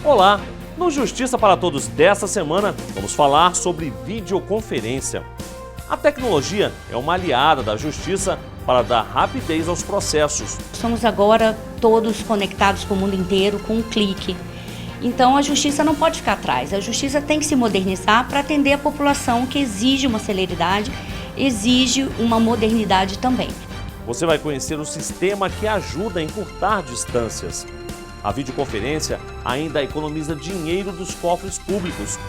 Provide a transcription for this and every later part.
Olá! No Justiça para Todos desta semana, vamos falar sobre videoconferência. A tecnologia é uma aliada da Justiça para dar rapidez aos processos. Somos agora todos conectados com o mundo inteiro com um clique. Então a Justiça não pode ficar atrás. A Justiça tem que se modernizar para atender a população que exige uma celeridade, exige uma modernidade também. Você vai conhecer o sistema que ajuda a encurtar distâncias. A videoconferência ainda economiza dinheiro dos cofres públicos.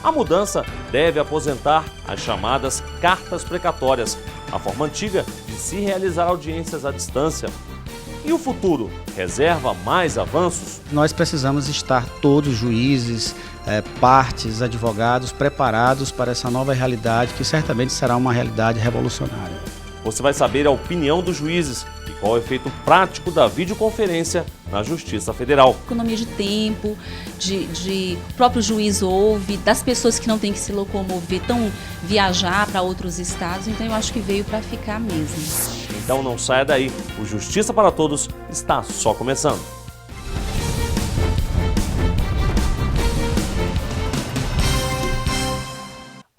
A mudança deve aposentar as chamadas cartas precatórias, a forma antiga de se realizar audiências à distância. E o futuro reserva mais avanços? Nós precisamos estar todos, juízes, partes, advogados, preparados para essa nova realidade, que certamente será uma realidade revolucionária. Você vai saber a opinião dos juízes e qual é o efeito prático da videoconferência na Justiça Federal. Economia de tempo, o próprio juiz ouve, das pessoas que não têm que se locomover, viajar para outros estados, então eu acho que veio para ficar mesmo. Então não saia daí, o Justiça para Todos está só começando.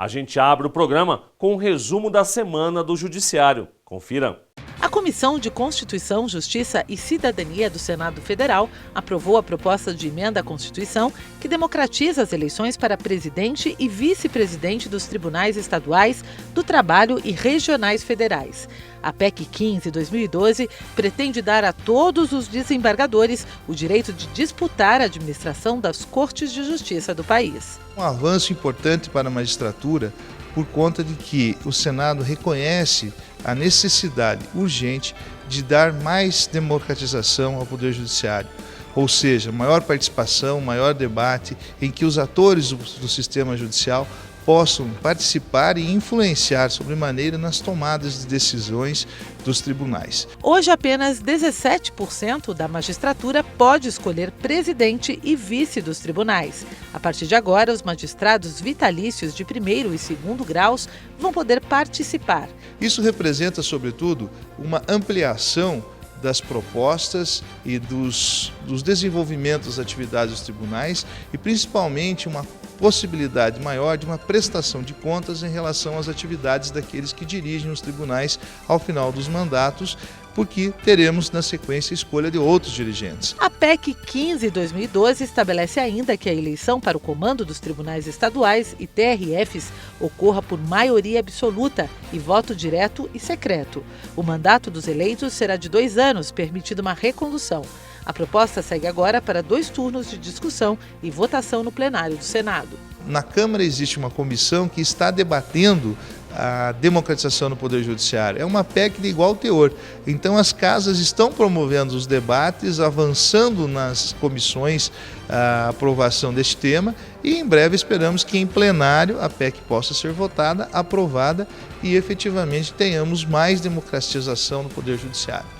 A gente abre o programa com um resumo da semana do Judiciário. Confira. A Comissão de Constituição, Justiça e Cidadania do Senado Federal aprovou a proposta de emenda à Constituição que democratiza as eleições para presidente e vice-presidente dos tribunais estaduais, do trabalho e regionais federais. A PEC 15/2012 pretende dar a todos os desembargadores o direito de disputar a administração das cortes de justiça do país. Um avanço importante para a magistratura por conta de que o Senado reconhece a necessidade urgente de dar mais democratização ao Poder Judiciário, ou seja, maior participação, maior debate, em que os atores do sistema judicial possam participar e influenciar sobremaneira nas tomadas de decisões dos tribunais. Hoje, apenas 17% da magistratura pode escolher presidente e vice dos tribunais. A partir de agora, os magistrados vitalícios de primeiro e segundo graus vão poder participar. Isso representa, sobretudo, uma ampliação das propostas e dos desenvolvimentos das atividades dos tribunais e principalmente uma possibilidade maior de uma prestação de contas em relação às atividades daqueles que dirigem os tribunais ao final dos mandatos, porque teremos na sequência a escolha de outros dirigentes. A PEC 15/2012 estabelece ainda que a eleição para o comando dos tribunais estaduais e TRFs ocorra por maioria absoluta e voto direto e secreto. O mandato dos eleitos será de 2 anos, permitida uma recondução. A proposta segue agora para 2 turnos de discussão e votação no plenário do Senado. Na Câmara existe uma comissão que está debatendo a democratização no Poder Judiciário. É uma PEC de igual teor. Então as casas estão promovendo os debates, avançando nas comissões a aprovação deste tema e em breve esperamos que em plenário a PEC possa ser votada, aprovada e efetivamente tenhamos mais democratização no Poder Judiciário.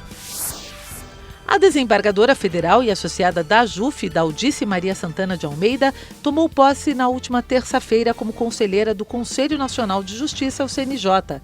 A desembargadora federal e associada da JUF, Daldice Maria Santana de Almeida, tomou posse na última terça-feira como conselheira do Conselho Nacional de Justiça, o CNJ.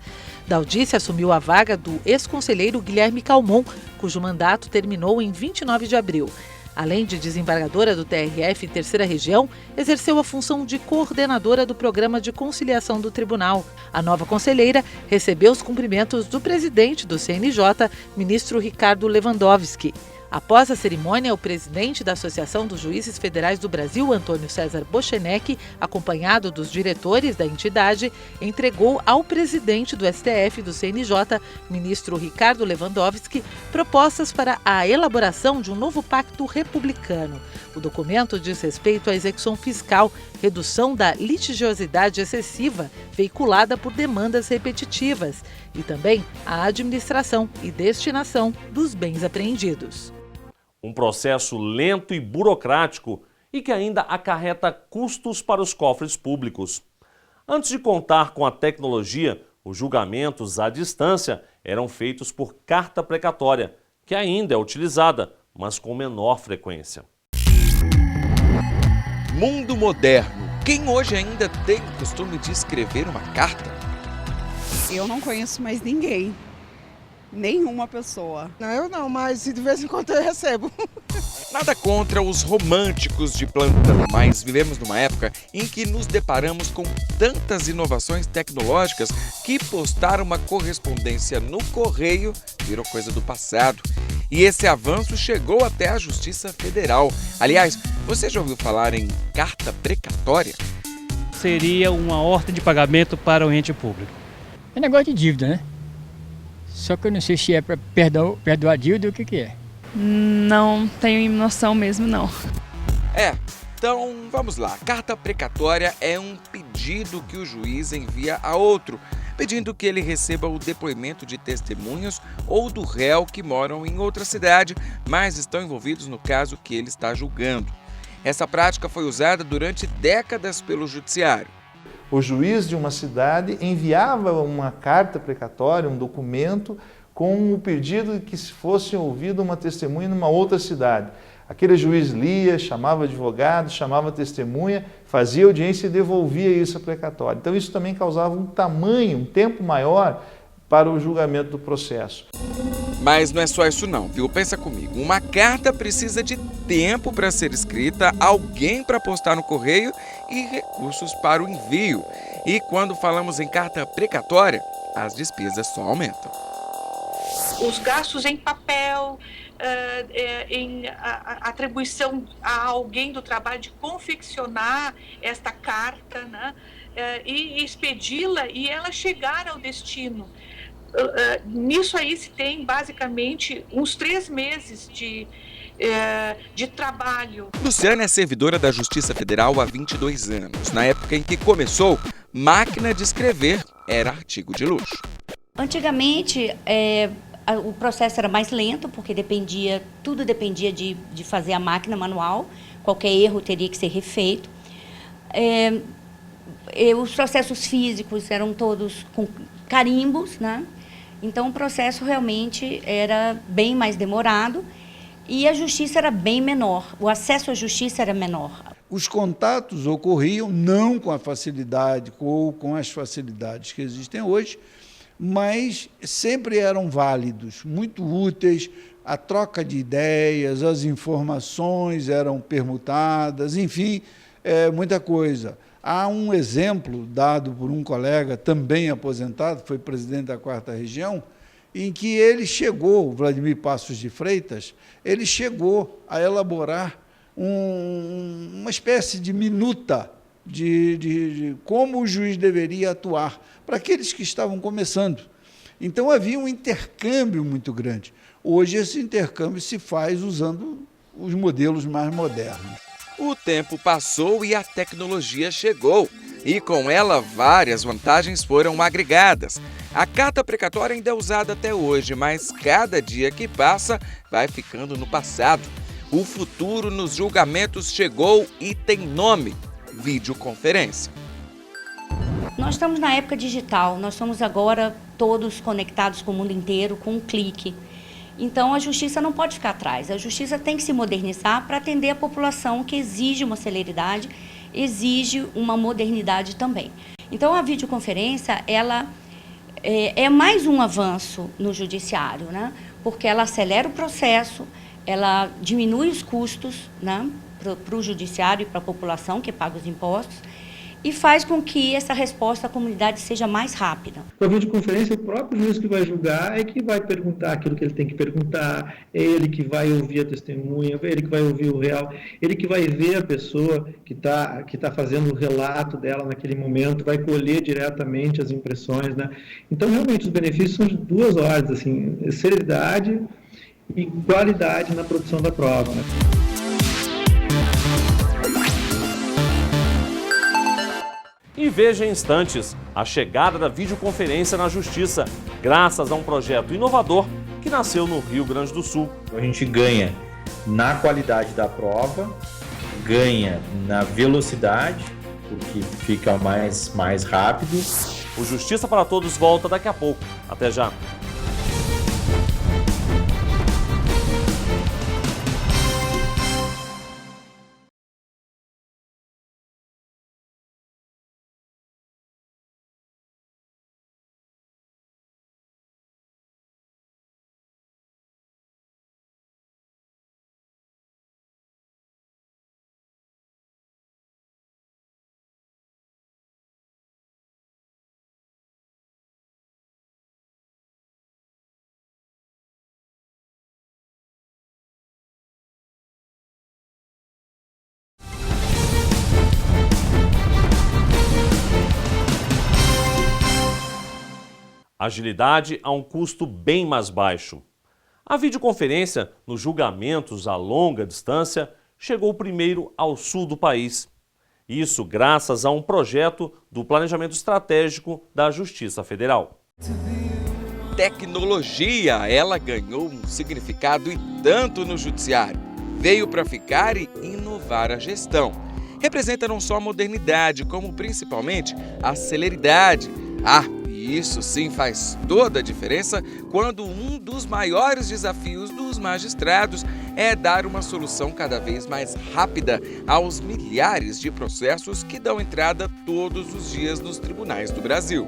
Daldice assumiu a vaga do ex-conselheiro Guilherme Calmon, cujo mandato terminou em 29 de abril. Além de desembargadora do TRF Terceira Região, exerceu a função de coordenadora do Programa de Conciliação do Tribunal. A nova conselheira recebeu os cumprimentos do presidente do CNJ, ministro Ricardo Lewandowski. Após a cerimônia, o presidente da Associação dos Juízes Federais do Brasil, Antônio César Bochenek, acompanhado dos diretores da entidade, entregou ao presidente do STF do CNJ, ministro Ricardo Lewandowski, propostas para a elaboração de um novo pacto republicano. O documento diz respeito à execução fiscal, redução da litigiosidade excessiva veiculada por demandas repetitivas e também a administração e destinação dos bens apreendidos. Um processo lento e burocrático e que ainda acarreta custos para os cofres públicos. Antes de contar com a tecnologia, os julgamentos à distância eram feitos por carta precatória, que ainda é utilizada, mas com menor frequência. Mundo moderno. Quem hoje ainda tem o costume de escrever uma carta? Eu não conheço mais ninguém. Nenhuma pessoa. Não, eu não, mas de vez em quando eu recebo. Nada contra os românticos de plantão, mas vivemos numa época em que nos deparamos com tantas inovações tecnológicas que postar uma correspondência no correio virou coisa do passado. E esse avanço chegou até a Justiça Federal. Aliás, você já ouviu falar em carta precatória? Seria uma ordem de pagamento para o ente público. É negócio de dívida, né? Só que eu não sei se é para perdoar a dívida ou o que é. Não tenho noção mesmo, não. Então vamos lá. Carta precatória é um pedido que o juiz envia a outro, pedindo que ele receba o depoimento de testemunhas ou do réu que moram em outra cidade, mas estão envolvidos no caso que ele está julgando. Essa prática foi usada durante décadas pelo judiciário. O juiz de uma cidade enviava uma carta precatória, um documento, com o pedido de que se fosse ouvida uma testemunha numa outra cidade. Aquele juiz lia, chamava advogado, chamava testemunha, fazia audiência e devolvia isso a precatória. Então isso também causava um tempo maior para o julgamento do processo. Mas não é só isso não, viu? Pensa comigo, uma carta precisa de tempo para ser escrita, alguém para postar no correio e recursos para o envio. E quando falamos em carta precatória, as despesas só aumentam. Os gastos em papel, em atribuição a alguém do trabalho de confeccionar esta carta, né, e expedi-la e ela chegar ao destino. Nisso aí se tem basicamente uns 3 meses de trabalho. Luciana é servidora da Justiça Federal há 22 anos. Na época em que começou, máquina de escrever era artigo de luxo. Antigamente, o processo era mais lento, porque tudo dependia de fazer a máquina manual, qualquer erro teria que ser refeito. Os processos físicos eram todos com carimbos, né? Então o processo realmente era bem mais demorado e a justiça era bem menor, o acesso à justiça era menor. Os contatos ocorriam não com a facilidade ou com as facilidades que existem hoje, mas sempre eram válidos, muito úteis, a troca de ideias, as informações eram permutadas, enfim, muita coisa. Há um exemplo dado por um colega também aposentado, foi presidente da 4ª Região, em que ele chegou, Vladimir Passos de Freitas, ele chegou a elaborar uma espécie de minuta de como o juiz deveria atuar para aqueles que estavam começando. Então havia um intercâmbio muito grande. Hoje esse intercâmbio se faz usando os modelos mais modernos. O tempo passou e a tecnologia chegou. E com ela, várias vantagens foram agregadas. A carta precatória ainda é usada até hoje, mas cada dia que passa vai ficando no passado. O futuro nos julgamentos chegou e tem nome: videoconferência. Nós estamos na época digital, nós somos agora todos conectados com o mundo inteiro com um clique. Então, a justiça não pode ficar atrás. A justiça tem que se modernizar para atender a população que exige uma celeridade, exige uma modernidade também. Então, a videoconferência, ela é mais um avanço no judiciário, né? Porque ela acelera o processo, ela diminui os custos, né, para o judiciário e para a população que paga os impostos, e faz com que essa resposta à comunidade seja mais rápida. Com a videoconferência, o próprio juiz que vai julgar é que vai perguntar aquilo que ele tem que perguntar, é ele que vai ouvir a testemunha, é ele que vai ouvir o réu, ele que vai ver a pessoa que tá fazendo o relato dela naquele momento, vai colher diretamente as impressões, né? Então, realmente, os benefícios são de 2 ordens, assim, celeridade e qualidade na produção da prova, né? E veja em instantes a chegada da videoconferência na Justiça, graças a um projeto inovador que nasceu no Rio Grande do Sul. A gente ganha na qualidade da prova, ganha na velocidade, porque fica mais rápido. O Justiça para Todos volta daqui a pouco. Até já! Agilidade a um custo bem mais baixo. A videoconferência nos julgamentos a longa distância chegou primeiro ao sul do país. Isso graças a um projeto do Planejamento Estratégico da Justiça Federal. Tecnologia, ela ganhou um significado e tanto no judiciário. Veio para ficar e inovar a gestão. Representa não só a modernidade, como principalmente a celeridade. E isso sim faz toda a diferença quando um dos maiores desafios dos magistrados é dar uma solução cada vez mais rápida aos milhares de processos que dão entrada todos os dias nos tribunais do Brasil.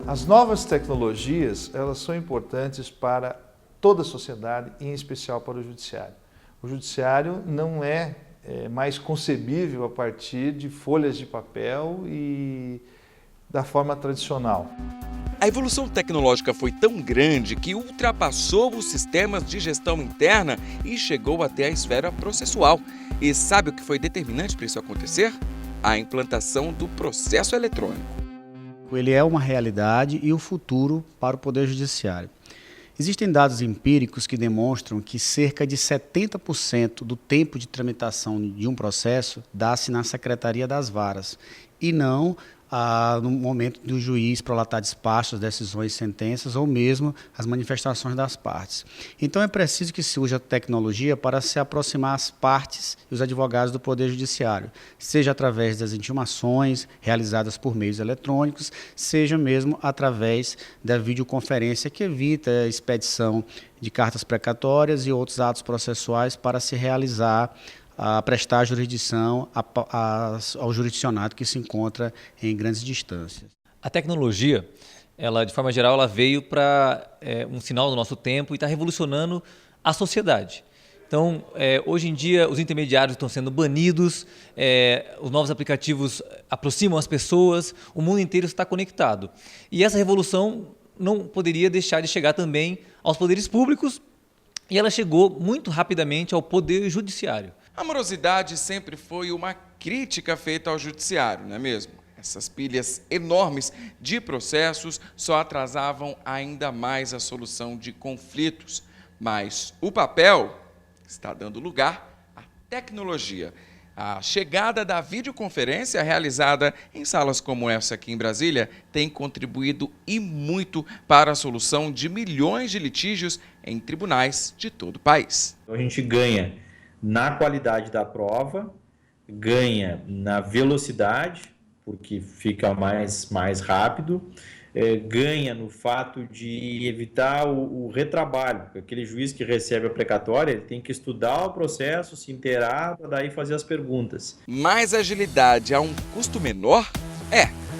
As novas tecnologias, elas são importantes para toda a sociedade, em especial para o judiciário. O judiciário não é mais concebível a partir de folhas de papel e da forma tradicional. A evolução tecnológica foi tão grande que ultrapassou os sistemas de gestão interna e chegou até a esfera processual. E sabe o que foi determinante para isso acontecer? A implantação do processo eletrônico. Ele é uma realidade e o futuro para o Poder Judiciário. Existem dados empíricos que demonstram que cerca de 70% do tempo de tramitação de um processo dá-se na Secretaria das Varas e não no momento do juiz prolatar despachos, decisões, sentenças ou mesmo as manifestações das partes. Então é preciso que se use a tecnologia para se aproximar as partes e os advogados do Poder Judiciário, seja através das intimações realizadas por meios eletrônicos, seja mesmo através da videoconferência que evita a expedição de cartas precatórias e outros atos processuais para se realizar a prestar jurisdição ao jurisdicionado que se encontra em grandes distâncias. A tecnologia, ela de forma geral, ela veio para um sinal do nosso tempo e está revolucionando a sociedade. Então, hoje em dia, os intermediários estão sendo banidos, os novos aplicativos aproximam as pessoas, o mundo inteiro está conectado. E essa revolução não poderia deixar de chegar também aos poderes públicos, e ela chegou muito rapidamente ao Poder Judiciário. A morosidade sempre foi uma crítica feita ao judiciário, não é mesmo? Essas pilhas enormes de processos só atrasavam ainda mais a solução de conflitos. Mas o papel está dando lugar à tecnologia. A chegada da videoconferência realizada em salas como essa aqui em Brasília tem contribuído e muito para a solução de milhões de litígios em tribunais de todo o país. A gente ganha na qualidade da prova, ganha na velocidade, porque fica mais rápido, ganha no fato de evitar o retrabalho, porque aquele juiz que recebe a precatória, ele tem que estudar o processo, se inteirar, para daí fazer as perguntas. Mais agilidade a um custo menor?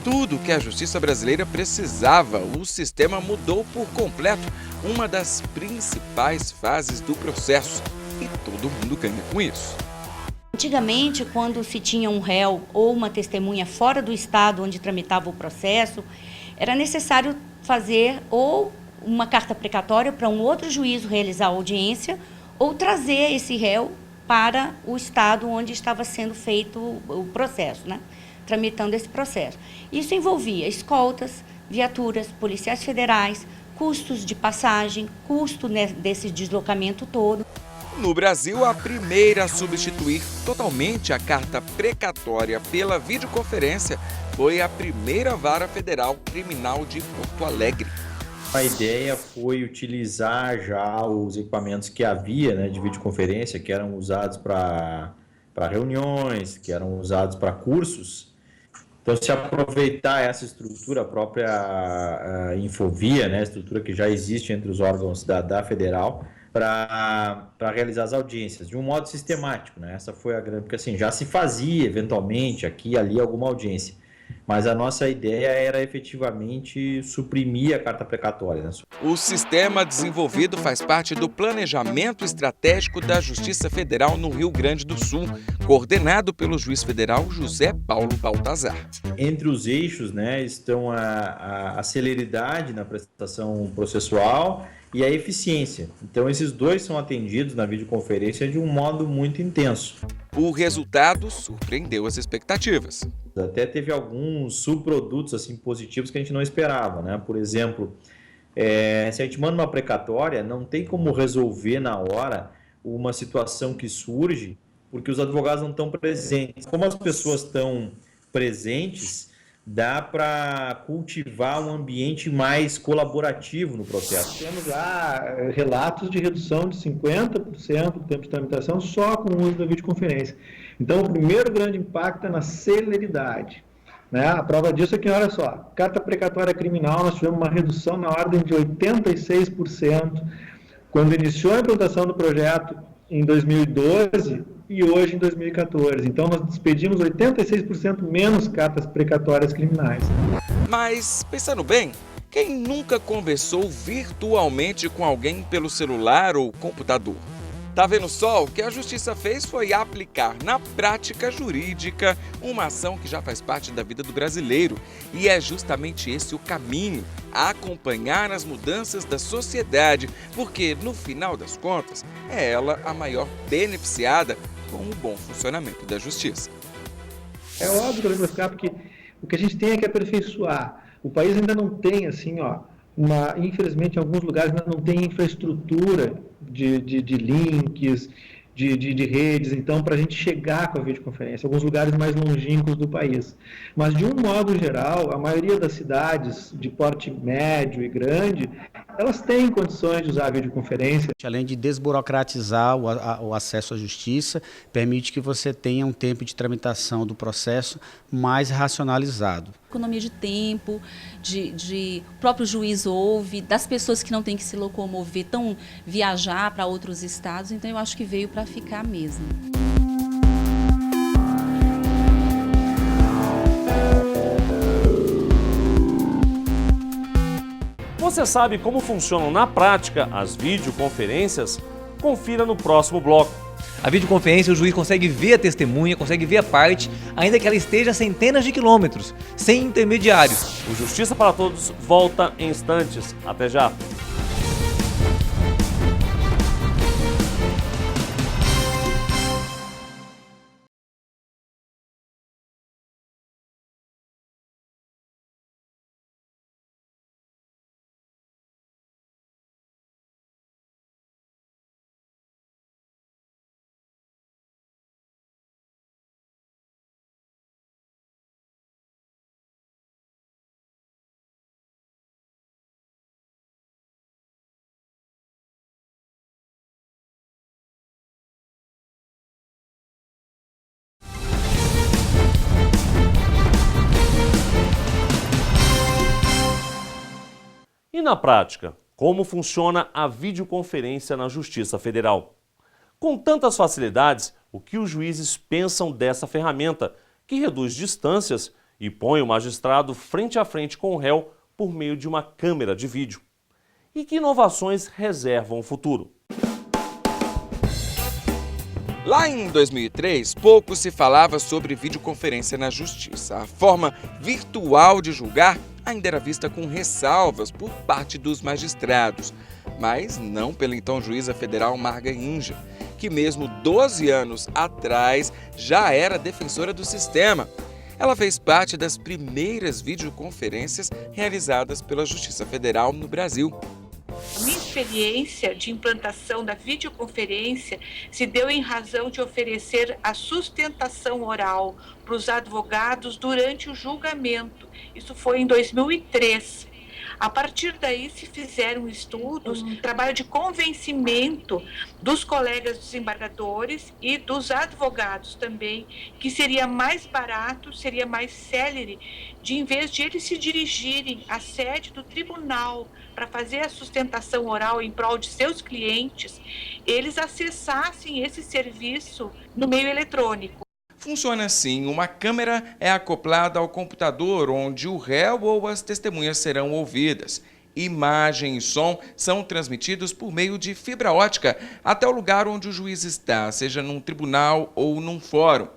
Tudo que a justiça brasileira precisava. O sistema mudou por completo uma das principais fases do processo. E todo mundo ganha com isso. Antigamente, quando se tinha um réu ou uma testemunha fora do estado onde tramitava o processo, era necessário fazer ou uma carta precatória para um outro juízo realizar a audiência ou trazer esse réu para o estado onde estava sendo feito o processo, tramitando esse processo. Isso envolvia escoltas, viaturas, policiais federais, custos de passagem, custo desse deslocamento todo. No Brasil, a primeira a substituir totalmente a carta precatória pela videoconferência foi a primeira Vara Federal Criminal de Porto Alegre. A ideia foi utilizar já os equipamentos que havia de videoconferência, que eram usados para reuniões, que eram usados para cursos. Então, se aproveitar essa estrutura, a própria Infovia, a estrutura que já existe entre os órgãos da Federal, para realizar as audiências, de um modo sistemático. Essa foi a grande... Porque assim, já se fazia, eventualmente, aqui e ali, alguma audiência. Mas a nossa ideia era efetivamente suprimir a carta precatória. O sistema desenvolvido faz parte do Planejamento Estratégico da Justiça Federal no Rio Grande do Sul, coordenado pelo juiz federal José Paulo Baltazar. Entre os eixos estão a celeridade na prestação processual e a eficiência. Então, esses dois são atendidos na videoconferência de um modo muito intenso. O resultado surpreendeu as expectativas. Até teve alguns subprodutos assim, positivos que a gente não esperava, né? Por exemplo, se a gente manda uma precatória, não tem como resolver na hora uma situação que surge, porque os advogados não estão presentes. Como as pessoas estão presentes, dá para cultivar um ambiente mais colaborativo no processo. Temos lá relatos de redução de 50% do tempo de tramitação só com o uso da videoconferência. Então, o primeiro grande impacto é na celeridade. Né? A prova disso é que, olha só, carta precatória criminal, nós tivemos uma redução na ordem de 86%, quando iniciou a implantação do projeto em 2012 e hoje em 2014. Então, nós despedimos 86% menos cartas precatórias criminais. Mas, pensando bem, quem nunca conversou virtualmente com alguém pelo celular ou computador? Tá vendo só? O que a Justiça fez foi aplicar na prática jurídica uma ação que já faz parte da vida do brasileiro. E é justamente esse o caminho, acompanhar as mudanças da sociedade, porque, no final das contas, é ela a maior beneficiada com o bom funcionamento da Justiça. É óbvio que ela vai ficar, porque o que a gente tem é que aperfeiçoar. O país ainda não tem, assim, infelizmente, em alguns lugares ainda não tem infraestrutura de links, de redes, então, para a gente chegar com a videoconferência, alguns lugares mais longínquos do país. Mas, de um modo geral, a maioria das cidades de porte médio e grande, elas têm condições de usar a videoconferência. Além de desburocratizar o acesso à justiça, permite que você tenha um tempo de tramitação do processo mais racionalizado. Economia de tempo, o próprio juiz ouve, das pessoas que não têm que se locomover, viajar para outros estados, então eu acho que veio para ficar mesmo. Você sabe como funcionam na prática as videoconferências? Confira no próximo bloco. A videoconferência, o juiz consegue ver a testemunha, consegue ver a parte, ainda que ela esteja a centenas de quilômetros, sem intermediários. O Justiça para Todos volta em instantes. Até já! E na prática, como funciona a videoconferência na Justiça Federal? Com tantas facilidades, o que os juízes pensam dessa ferramenta, que reduz distâncias e põe o magistrado frente a frente com o réu por meio de uma câmera de vídeo? E que inovações reservam o futuro? Lá em 2003, pouco se falava sobre videoconferência na Justiça. A forma virtual de julgar ainda era vista com ressalvas por parte dos magistrados, mas não pela então juíza federal Marga Inja, que mesmo 12 anos atrás já era defensora do sistema. Ela fez parte das primeiras videoconferências realizadas pela Justiça Federal no Brasil. A minha experiência de implantação da videoconferência se deu em razão de oferecer a sustentação oral para os advogados durante o julgamento. Isso foi em 2003. A partir daí se fizeram estudos, trabalho de convencimento dos colegas desembargadores e dos advogados também, que seria mais barato, seria mais célere, em vez de eles se dirigirem à sede do tribunal para fazer a sustentação oral em prol de seus clientes, eles acessassem esse serviço no meio eletrônico. Funciona assim: uma câmera é acoplada ao computador onde o réu ou as testemunhas serão ouvidas. Imagem e som são transmitidos por meio de fibra ótica até o lugar onde o juiz está, seja num tribunal ou num fórum.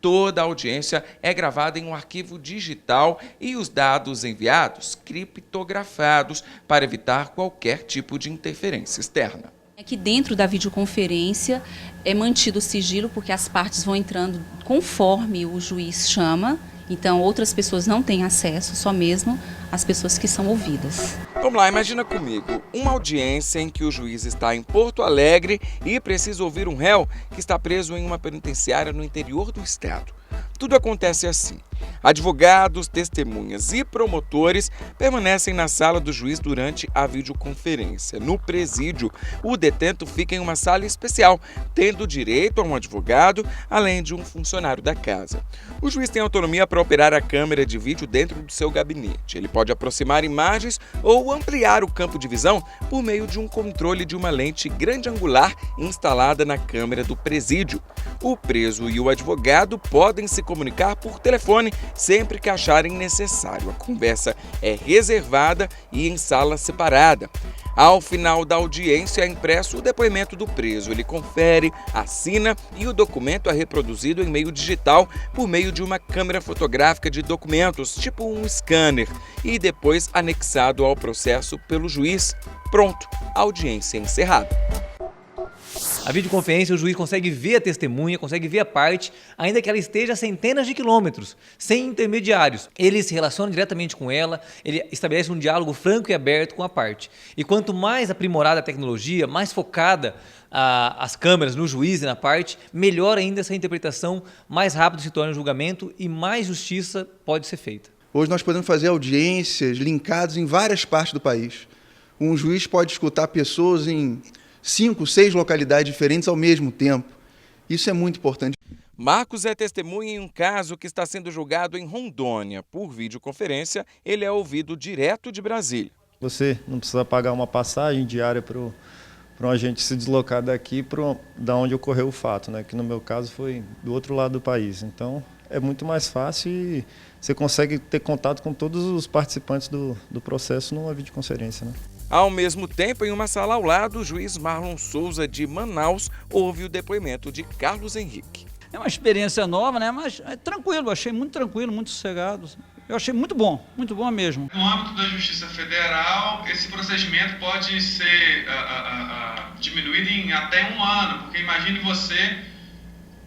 Toda a audiência é gravada em um arquivo digital e os dados enviados criptografados para evitar qualquer tipo de interferência externa. Aqui dentro da videoconferência é mantido o sigilo, porque as partes vão entrando conforme o juiz chama, então outras pessoas não têm acesso, só mesmo as pessoas que são ouvidas. Vamos lá, imagina comigo, uma audiência em que o juiz está em Porto Alegre e precisa ouvir um réu que está preso em uma penitenciária no interior do estado. Tudo acontece assim. Advogados, testemunhas e promotores permanecem na sala do juiz durante a videoconferência. No presídio, o detento fica em uma sala especial, tendo direito a um advogado, além de um funcionário da casa. O juiz tem autonomia para operar a câmera de vídeo dentro do seu gabinete. Ele pode aproximar imagens ou ampliar o campo de visão por meio de um controle de uma lente grande angular instalada na câmera do presídio. O preso e o advogado podem se comunicar por telefone sempre que acharem necessário. A conversa é reservada e em sala separada. Ao final da audiência é impresso o depoimento do preso. Ele confere, assina e o documento é reproduzido em meio digital por meio de uma câmera fotográfica de documentos, tipo um scanner, e depois anexado ao processo pelo juiz. Pronto, audiência encerrada. A videoconferência, o juiz consegue ver a testemunha, consegue ver a parte, ainda que ela esteja a centenas de quilômetros, sem intermediários. Ele se relaciona diretamente com ela, ele estabelece um diálogo franco e aberto com a parte. E quanto mais aprimorada a tecnologia, mais focada as câmeras no juiz e na parte, melhor ainda essa interpretação, mais rápido se torna o julgamento e mais justiça pode ser feita. Hoje nós podemos fazer audiências linkadas em várias partes do país. Um juiz pode escutar pessoas em 5, 6 localidades diferentes ao mesmo tempo. Isso é muito importante. Marcos é testemunha em um caso que está sendo julgado em Rondônia. Por videoconferência, ele é ouvido direto de Brasília. Você não precisa pagar uma passagem diária para um agente se deslocar daqui da onde ocorreu o fato, né? Que no meu caso foi do outro lado do país. Então é muito mais fácil e você consegue ter contato com todos os participantes do processo numa videoconferência, né? Ao mesmo tempo, em uma sala ao lado, o juiz Marlon Souza, de Manaus, ouve o depoimento de Carlos Henrique. É uma experiência nova, né? Mas é tranquilo, achei muito tranquilo, muito sossegado. Eu achei muito bom mesmo. No âmbito da Justiça Federal, esse procedimento pode ser diminuído em até 1 ano, porque imagine você,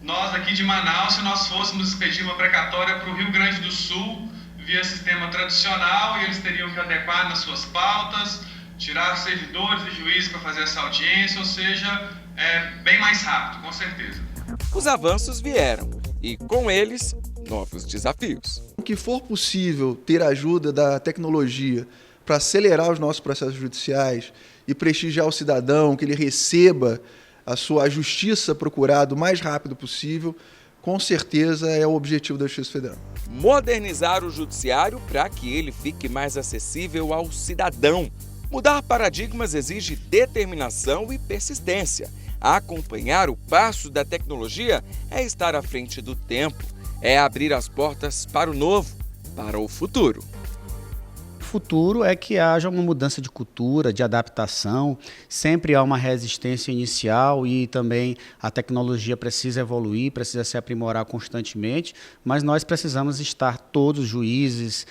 nós aqui de Manaus, se nós fôssemos expedir uma precatória para o Rio Grande do Sul, via sistema tradicional, e eles teriam que adequar nas suas pautas, tirar servidores e juízes para fazer essa audiência, ou seja, é bem mais rápido, com certeza. Os avanços vieram e, com eles, novos desafios. O que for possível ter a ajuda da tecnologia para acelerar os nossos processos judiciais e prestigiar o cidadão, que ele receba a justiça procurada o mais rápido possível, com certeza é o objetivo da Justiça Federal. Modernizar o judiciário para que ele fique mais acessível ao cidadão. Mudar paradigmas exige determinação e persistência. Acompanhar o passo da tecnologia é estar à frente do tempo, é abrir as portas para o novo, para o futuro. O futuro é que haja uma mudança de cultura, de adaptação, sempre há uma resistência inicial e também a tecnologia precisa evoluir, precisa se aprimorar constantemente, mas nós precisamos estar todos, juízes,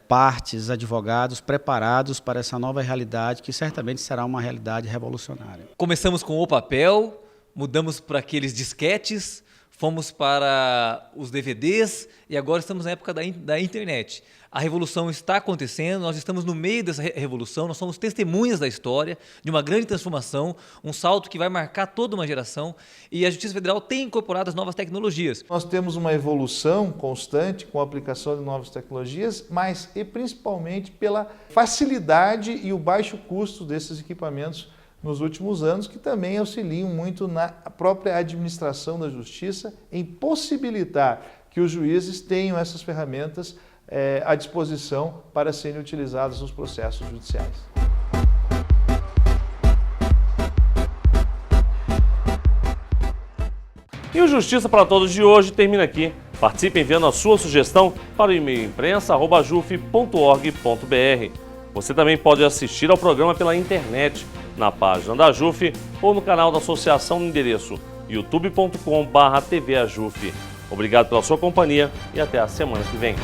partes, advogados, preparados para essa nova realidade que certamente será uma realidade revolucionária. Começamos com o papel, mudamos para aqueles disquetes, fomos para os DVDs e agora estamos na época da internet. A revolução está acontecendo, nós estamos no meio dessa revolução, nós somos testemunhas da história, de uma grande transformação, um salto que vai marcar toda uma geração e a Justiça Federal tem incorporado as novas tecnologias. Nós temos uma evolução constante com a aplicação de novas tecnologias, mas e principalmente pela facilidade e o baixo custo desses equipamentos nos últimos anos, que também auxiliam muito na própria administração da justiça em possibilitar que os juízes tenham essas ferramentas à disposição para serem utilizadas nos processos judiciais. E o Justiça para Todos de hoje termina aqui. Participe enviando a sua sugestão para o e-mail imprensa@juf.org.br. Você também pode assistir ao programa pela internet, na página da JUF ou no canal da associação no endereço youtube.com/tvajuf. Obrigado pela sua companhia e até a semana que vem.